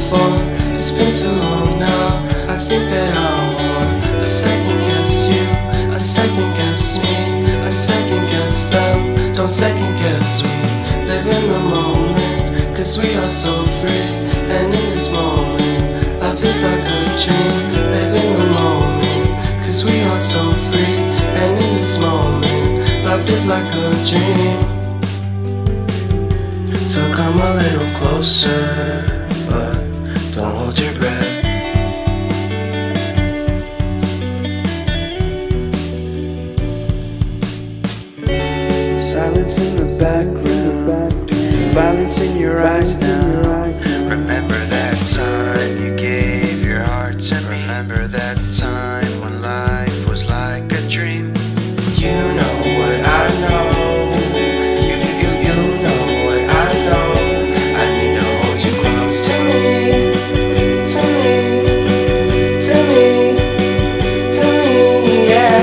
before. It's been too long now. I think that I want. I second guess you, I second guess me, I second guess them. Don't second guess me. Live in the moment, cause we are so free. And in this moment, life is like a dream. Live in the moment, cause we are so free. And in this moment, life is like a dream. So come a little closer, but don't hold your breath. Silence in the background, violence in your eyes now. Remember that time you gave your heart to me. Remember that time when life was like a dream. You know what I know. You know what I know. I need to hold you close to me, to me, to me, to me, yeah.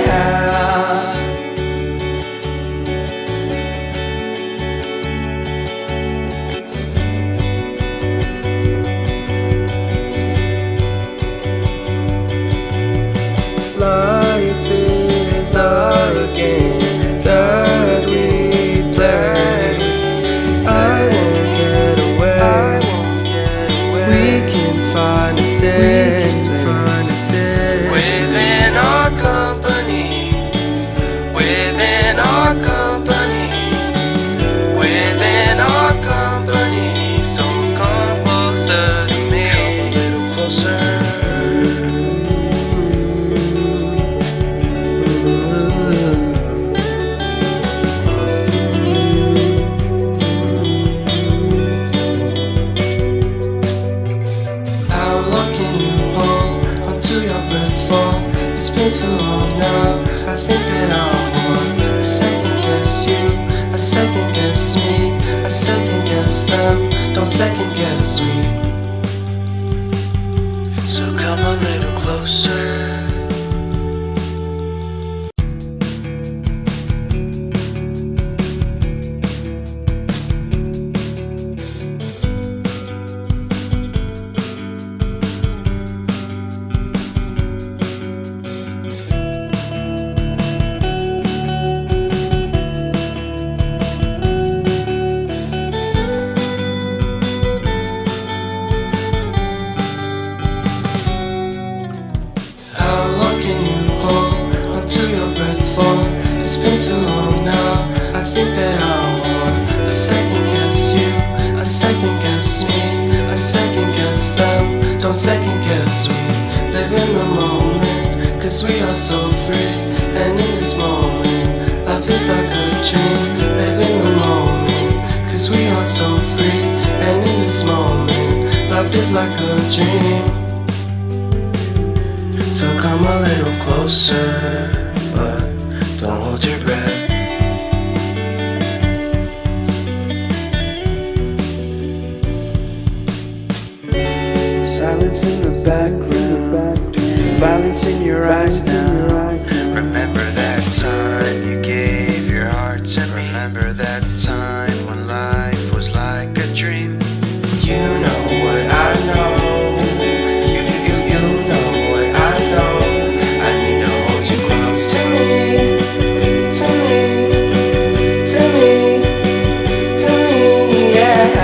Life is a game that we play. I won't get away. We can find a safe place Within our company, within our company, within our company. So come closer to me, come a little closer. It's been too long now. I think that I want. I second guess you, I second guess me, I second guess them. Don't second guess me. So come a little closer. It's been too long now. I think that I want. I second guess you, I second guess me, I second guess them. Don't second guess me. Live in the moment, cause we are so free. And in this moment, life is like a dream. Live in the moment, cause we are so free. And in this moment, life is like a dream. So come a little closer, but don't hold your breath. Silence in the background, violence in your eyes now. Remember that time you gave your heart to me. Remember that time when life was like a dream. You know what I know. You know what I know. I need to hold you close to me, to me, to me, to me, yeah.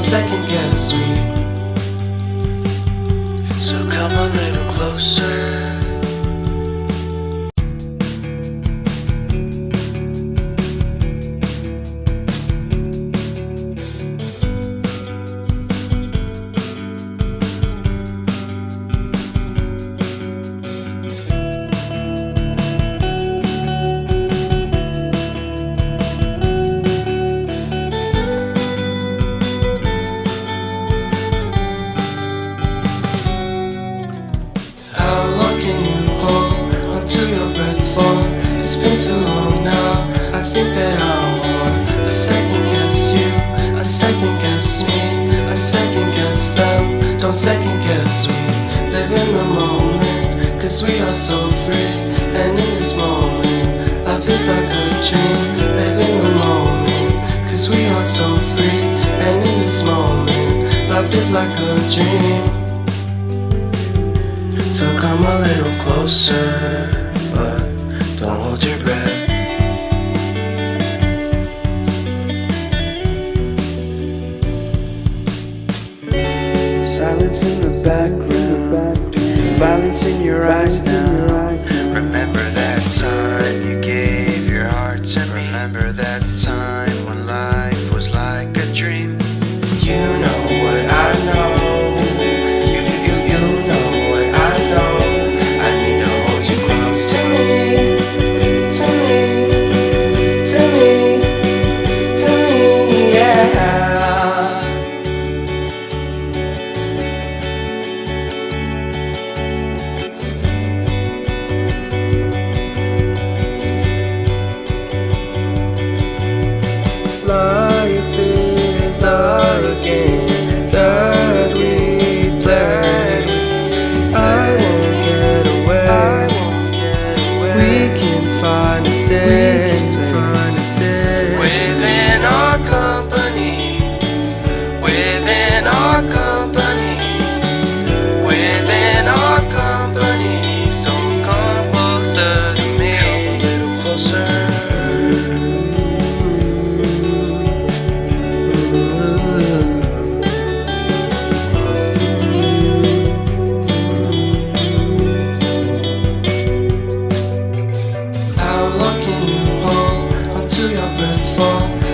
second guess me. So come a little closer. It's been too long now. I think that I'm on a second guess you, a second guess me, a second guess them. Don't second guess me. Live in the moment, cause we are so free. And in this moment, life is like a dream. Live in the moment, cause we are so free. And in this moment, life is like a dream. So come a little closer, but don't hold your breath. Silence in the background, violence in your eyes now. Remember that time you gave your heart to me. Remember that time when life was like a dream. You know what I know. You know what I know. I need to hold you close to me. Life is a game that we play. I won't get away. We can find a safe place within our company. Within our company. Within our company. So come closer to me. Come a little closer.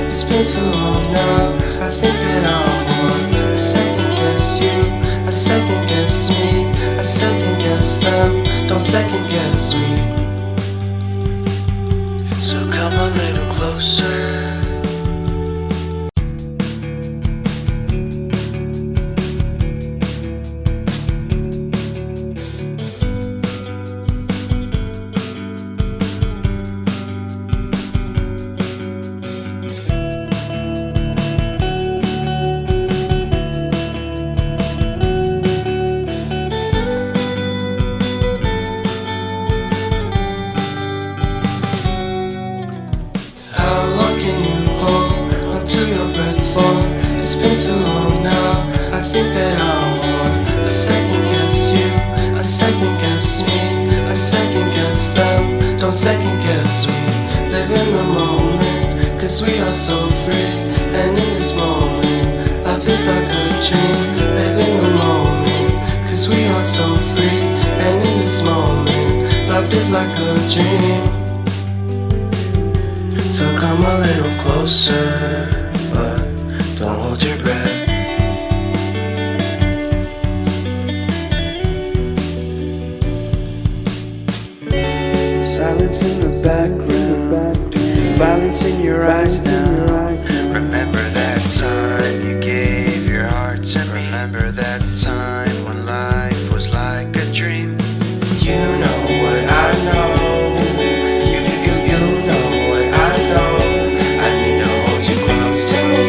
It's been too long now. I think that I'm on a second guess you, a second guess me, a second guess them. Don't second guess me. So come a little closer. It's been too long now. I think that I'm on a second guess you, a second guess me, a second guess them. Don't second guess me. Live in the moment, cause we are so free. And in this moment, life is like a dream. Live in the moment, cause we are so free. And in this moment, life is like a dream. So come a little closer, but don't hold your breath. Silence in the background, violence in your eyes now. Remember that time you gave your heart to me. Remember that time when life was like a dream. You know what I know. You know what I know. I need to hold you close to me.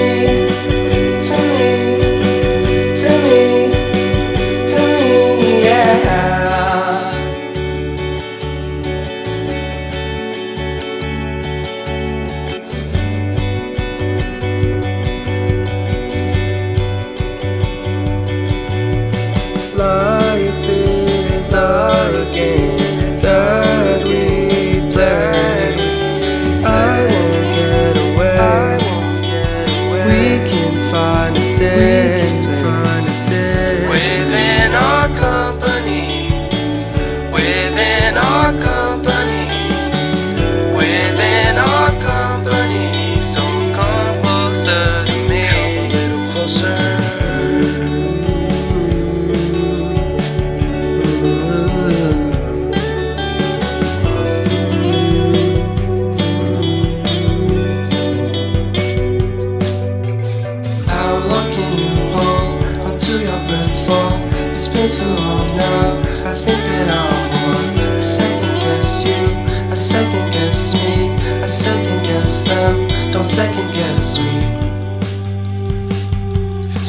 them, don't second guess me.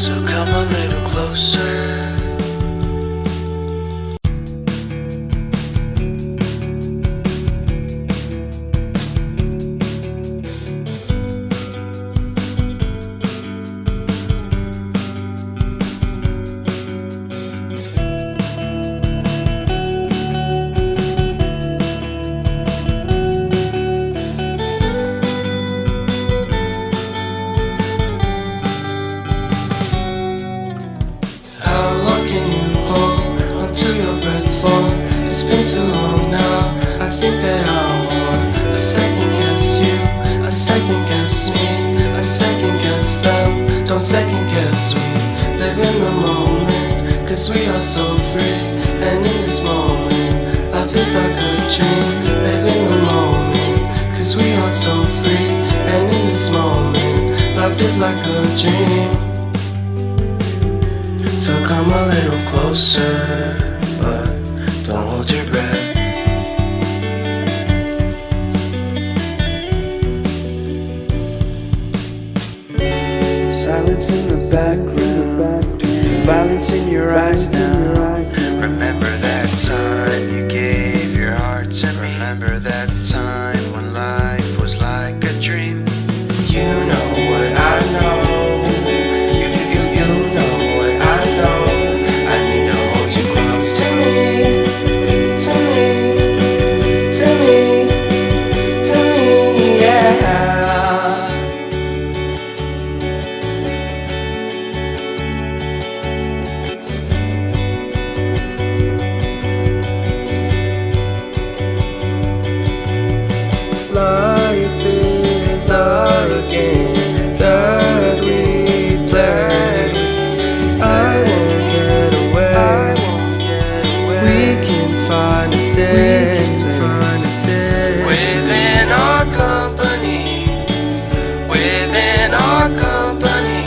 So come a little closer. To your breath for it's been too long now. I think that I'm on a second guess you, a second guess me, a second guess them, don't second guess me. Live in the moment, cause we are so free. And in this moment, life is like a dream. Live in the moment, cause we are so free. And in this moment, life is like a dream. So come a little closer, but don't hold your breath. Silence in the background, violence in your eyes now. Remember that time you gave your heart to me. Remember that time when life was like a dream. You know what I know. You know what I know. I need to hold you close to me, to me, to me, to me, yeah. Life is our game that we play. I won't get away. We can find a safe place within our company, within our company,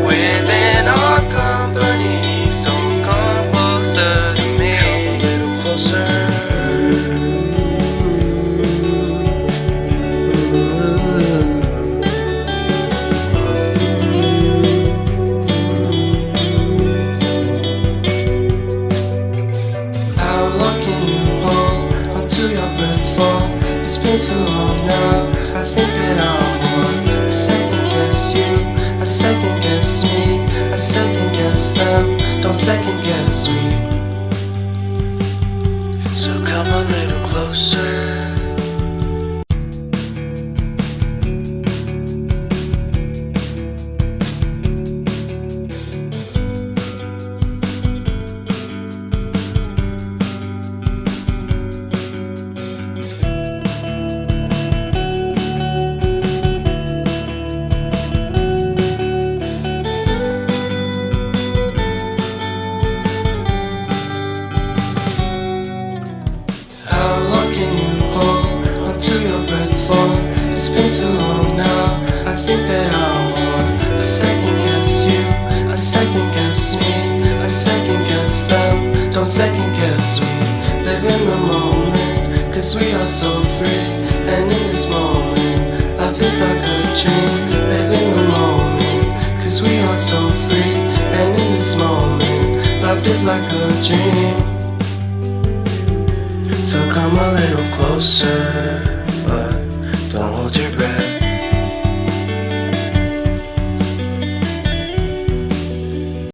within our company. So come closer to me, come a little closer. It's been too long now. I think that I'm on a second guess you, a second guess me, a second guess them, don't second guess me. So come a little closer. To your breath for it's been too long now. I think that I'm on a second guess you, a second guess me, a second guess them, don't second guess me. Live in the moment, cause we are so free. And in this moment, life is like a dream. Live in the moment, cause we are so free. And in this moment, life is like a dream. So come a little closer.